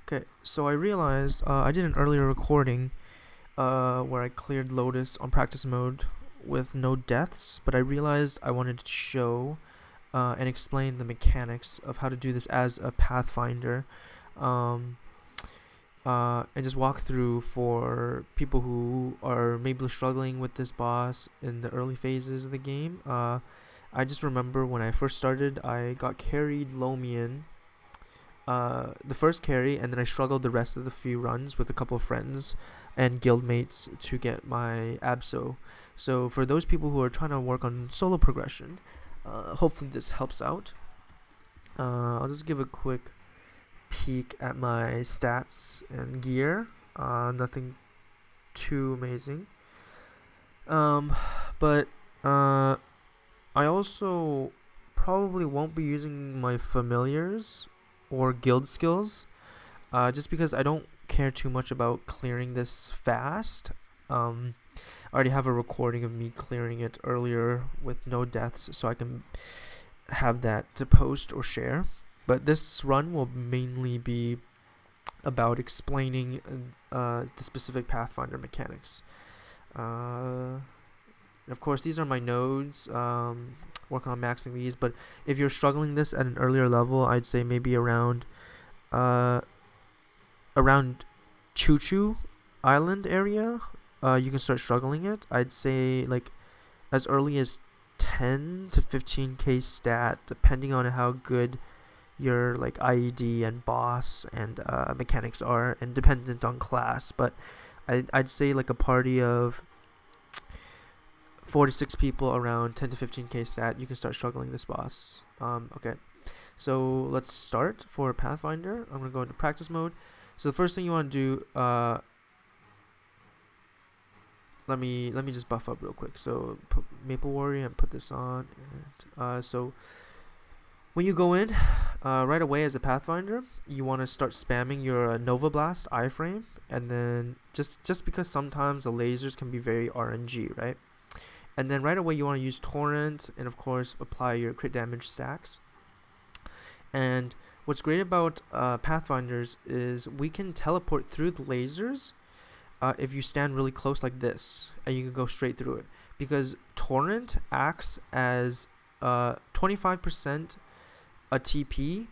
Okay, so I realized I did an earlier recording where I cleared Lotus on practice mode with no deaths, but I realized I wanted to show and explain the mechanics of how to do this as a Pathfinder, um, and just walk through for people who are maybe struggling with this boss in the early phases of the game. I just remember when I first started, I got carried Lomian the first carry, and then I struggled the rest of the few runs with a couple of friends and guildmates to get my Abso. So for those people who are trying to work on solo progression, hopefully this helps out. I'll just give a quick peek at my stats and gear. Nothing too amazing. But I also probably won't be using my familiars or guild skills, just because I don't care too much about clearing this fast. I already have a recording of me clearing it earlier with no deaths, so I can have that to post or share. But this run will mainly be about explaining the specific Pathfinder mechanics. And of course, these are my nodes. Working on maxing these, but if you're struggling this at an earlier level, I'd say maybe around Choo Choo Island area, you can start struggling it. I'd say like as early as 10 to 15k stat, depending on how good your like IED and boss and mechanics are, and dependent on class. But I'd say like a party of 4 to 6 people around 10 to 15k stat, you can start struggling this boss. Okay, so let's start for Pathfinder. I'm gonna go into practice mode. So the first thing you want to do, let me just buff up real quick. So put Maple Warrior and put this on. And, so when you go in, right away as a Pathfinder, you want to start spamming your Nova Blast iframe, and then just because sometimes the lasers can be very RNG, right? And then right away you want to use Torrent, and of course apply your crit damage stacks. And what's great about Pathfinders is we can teleport through the lasers if you stand really close like this, and you can go straight through it. Because Torrent acts as 25% a TP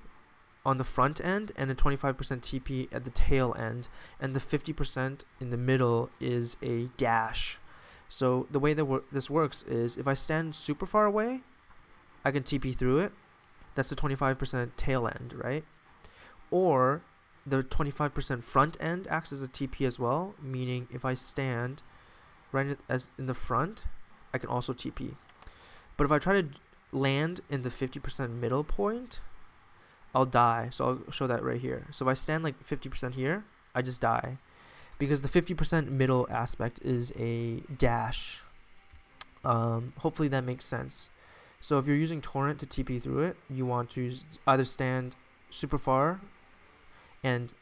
on the front end and a 25% TP at the tail end, and the 50% in the middle is a dash. So the way that this works is if I stand super far away, I can TP through it. That's the 25% tail end, right? Or the 25% front end acts as a TP as well, meaning if I stand right as in the front, I can also TP. But if I try to land in the 50% middle point, I'll die. So I'll show that right here. So if I stand like 50% here, I just die, because the 50% middle aspect is a dash. Hopefully that makes sense. So if you're using Torrent to TP through it, you want to either stand super far and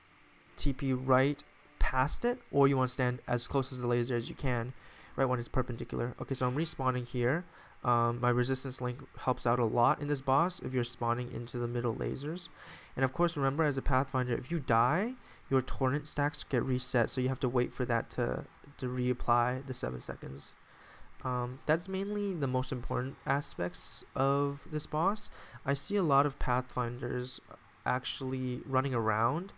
TP right past it, or you want to stand as close as the laser as you can, right when it's perpendicular. Okay, so I'm respawning here. My resistance link helps out a lot in this boss if you're spawning into the middle lasers. And of course, remember as a Pathfinder, if you die, your Torrent stacks get reset, so you have to wait for that to reapply the 7 seconds. That's mainly the most important aspects of this boss. I see a lot of Pathfinders actually running around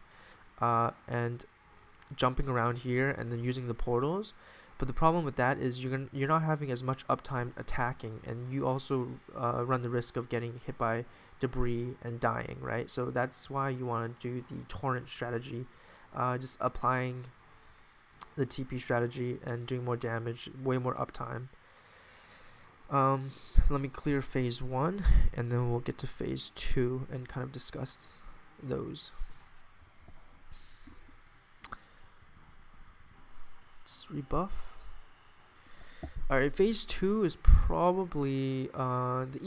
and jumping around here and then using the portals. But the problem with that is you're not having as much uptime attacking, and you also run the risk of getting hit by debris and dying, right? So that's why you want to do the Torrent strategy, just applying the TP strategy and doing more damage, way more uptime. Let me clear phase 1, and then we'll get to phase 2 and kind of discuss those. Just rebuff. Alright, phase 2 is probably the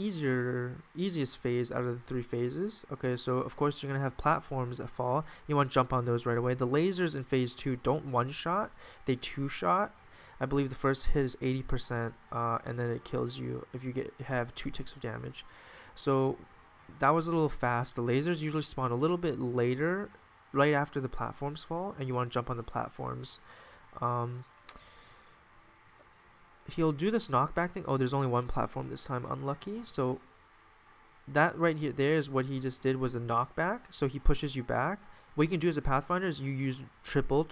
easiest phase out of the 3 phases. Okay, so of course you're going to have platforms that fall. You want to jump on those right away. The lasers in phase 2 don't one-shot, they two-shot. I believe the first hit is 80%, and then it kills you if you have 2 ticks of damage. So that was a little fast. The lasers usually spawn a little bit later right after the platforms fall, and you want to jump on the platforms. He'll do this knockback thing. Oh, there's only one platform this time. Unlucky. So that right here, there is what he just did was a knockback. So he pushes you back. What you can do as a Pathfinder is you use triple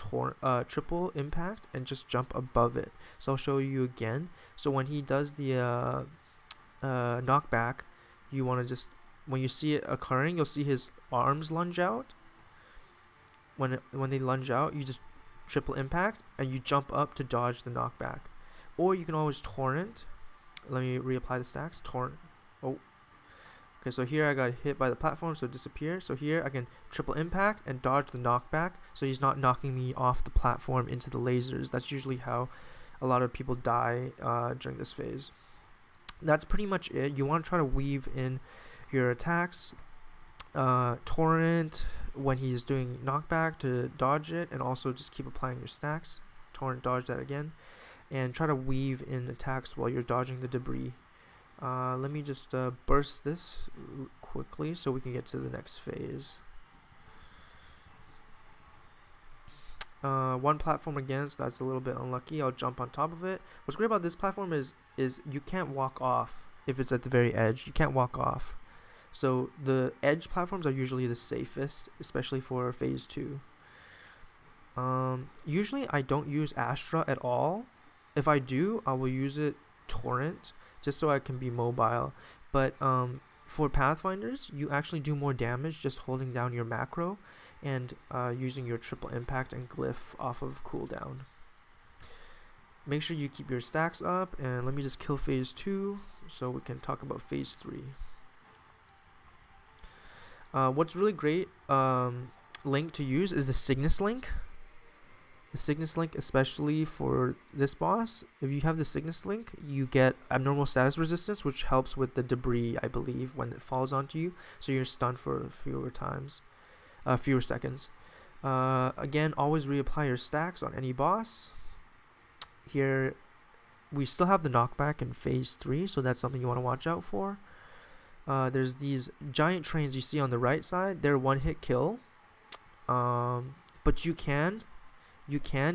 impact and just jump above it. So I'll show you again. So when he does the knockback, you want to just, when you see it occurring, you'll see his arms lunge out. When they lunge out, you just triple impact and you jump up to dodge the knockback. Or you can always torrent. Let me reapply the stacks. Torrent. Oh. Okay, so here I got hit by the platform, so disappear. So here I can triple impact and dodge the knockback, so he's not knocking me off the platform into the lasers. That's usually how a lot of people die during this phase. That's pretty much it. You want to try to weave in your attacks. Torrent when he's doing knockback to dodge it, and also just keep applying your stacks. Torrent, dodge that again. And try to weave in attacks while you're dodging the debris. Let me just burst this quickly so we can get to the next phase. One platform again, so that's a little bit unlucky. I'll jump on top of it. What's great about this platform is you can't walk off if it's at the very edge. You can't walk off. So the edge platforms are usually the safest, especially for phase 2. Usually I don't use Astra at all. If I do, I will use it torrent just so I can be mobile. But for Pathfinders, you actually do more damage just holding down your macro and using your triple impact and glyph off of cooldown. Make sure you keep your stacks up, and let me just kill phase 2 so we can talk about phase 3. What's really great link to use is the Cygnus link. The Cygnus link, especially for this boss, if you have the Cygnus link, you get abnormal status resistance, which helps with the debris, I believe, when it falls onto you, so you're stunned for fewer seconds. Again, always reapply your stacks on any boss. Here, we still have the knockback in phase 3, so that's something you want to watch out for. There's these giant trains you see on the right side. They're one-hit kill, but you can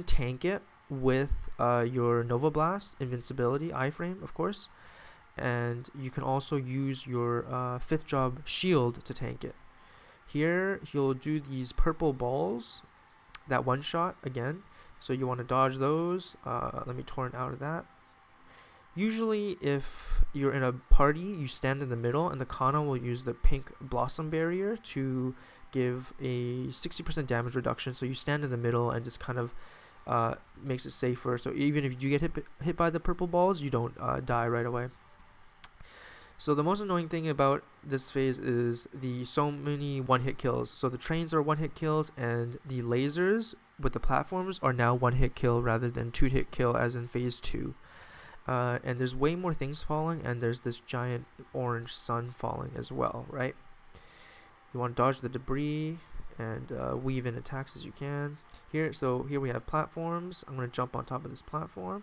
tank it with your Nova Blast, Invincibility, iframe, of course. And you can also use your 5th job shield to tank it. Here, he'll do these purple balls, that one shot again. So you want to dodge those. Let me torrent out of that. Usually, if you're in a party, you stand in the middle, and the Kana will use the pink blossom barrier to give a 60% damage reduction. So you stand in the middle and just kind of makes it safer. So even if you do get hit by the purple balls, you don't die right away. So the most annoying thing about this phase is so many one-hit kills. So the trains are one-hit kills, and the lasers with the platforms are now one-hit kill rather than two-hit kill as in phase 2. And there's way more things falling, and there's this giant orange sun falling as well, right? You want to dodge the debris and weave in attacks as you can. Here we have platforms. I'm going to jump on top of this platform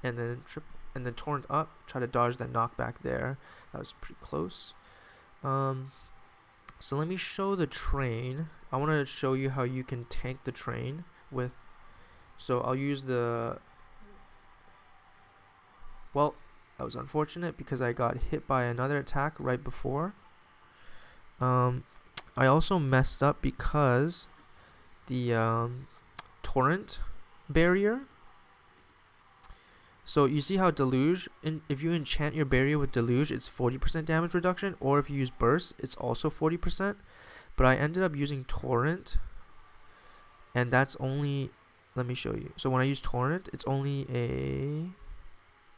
and then torrent up, try to dodge that knockback there. That was pretty close. So let me show the train. I want to show you how you can tank the train with, so I'll use the, well, that was unfortunate because I got hit by another attack right before. I also messed up because the torrent barrier. So you see how Deluge, if you enchant your barrier with Deluge, it's 40% damage reduction, or if you use Burst, it's also 40%. But I ended up using Torrent, and that's only, let me show you. So when I use Torrent, it's only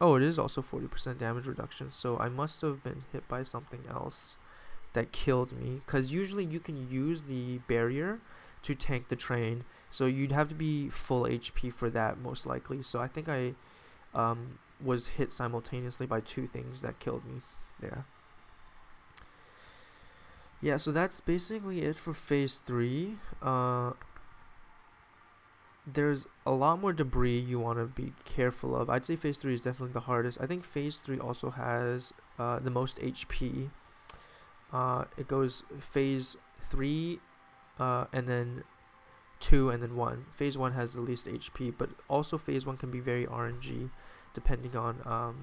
it is also 40% damage reduction. So I must have been hit by something else that killed me, because usually you can use the barrier to tank the train. So you'd have to be full HP for that, most likely. So I think I was hit simultaneously by two things that killed me there. Yeah, so that's basically it for phase 3. There's a lot more debris you want to be careful of. I'd say phase 3 is definitely the hardest. I think phase 3 also has the most HP. It goes phase 3 and then 2, and then 1. Phase 1 has the least HP, but also phase 1 can be very RNG depending on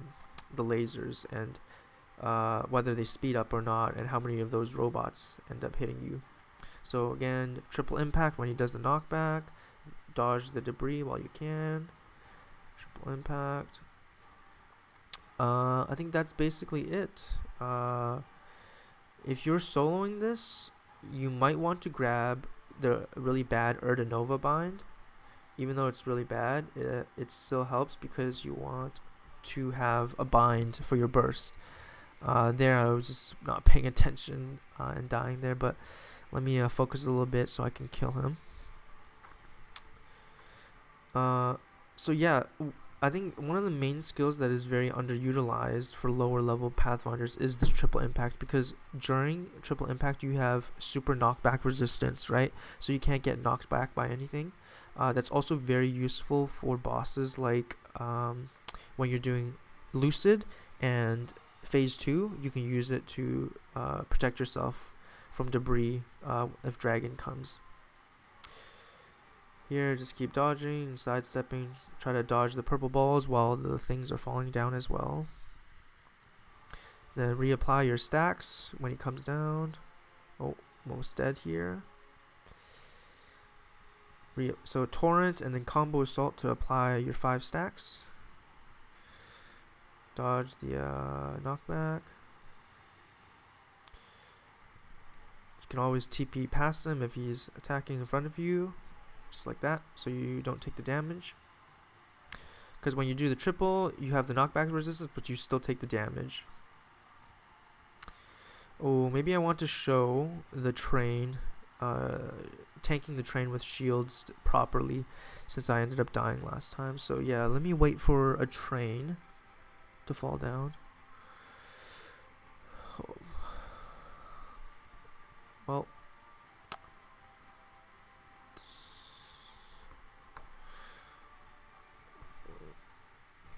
the lasers and whether they speed up or not, and how many of those robots end up hitting you. So again, triple impact when he does the knockback. Dodge the debris while you can. Triple impact. I think that's basically it. If you're soloing this, you might want to grab the really bad Nova bind. Even though it's really bad, it still helps because you want to have a bind for your burst. There I was just not paying attention and dying there, but let me focus a little bit so I can kill him. So yeah, I think one of the main skills that is very underutilized for lower level Pathfinders is this triple impact, because during triple impact you have super knockback resistance, right? So you can't get knocked back by anything. That's also very useful for bosses like when you're doing Lucid and phase 2, you can use it to protect yourself from debris if dragon comes. Here, just keep dodging, sidestepping, try to dodge the purple balls while the things are falling down as well. Then reapply your stacks when he comes down. Oh, almost dead here. So torrent and then combo assault to apply your 5 stacks. Dodge the knockback. You can always TP past him if he's attacking in front of you, just like that, so you don't take the damage. Because when you do the triple, you have the knockback resistance, but you still take the damage. Oh, maybe I want to show the train, tanking the train with shields properly, since I ended up dying last time. So yeah, let me wait for a train to fall down. Oh. Well,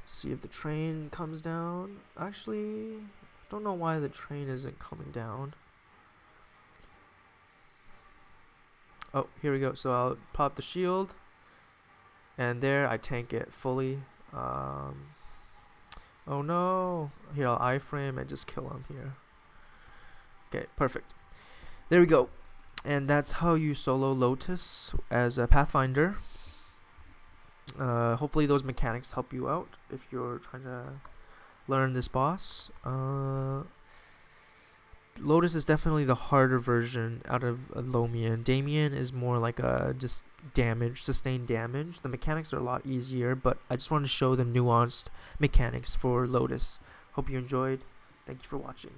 see if the train comes down. Actually, I don't know why the train isn't coming down. Oh, here we go. So I'll pop the shield, and there I tank it fully. Oh no! Here, I'll iframe and just kill him here. Okay, perfect. There we go. And that's how you solo Lotus as a Pathfinder. Hopefully those mechanics help you out if you're trying to learn this boss. Lotus is definitely the harder version out of Lomian. Damien is more like a just damage, sustained damage. The mechanics are a lot easier, but I just wanted to show the nuanced mechanics for Lotus. Hope you enjoyed. Thank you for watching.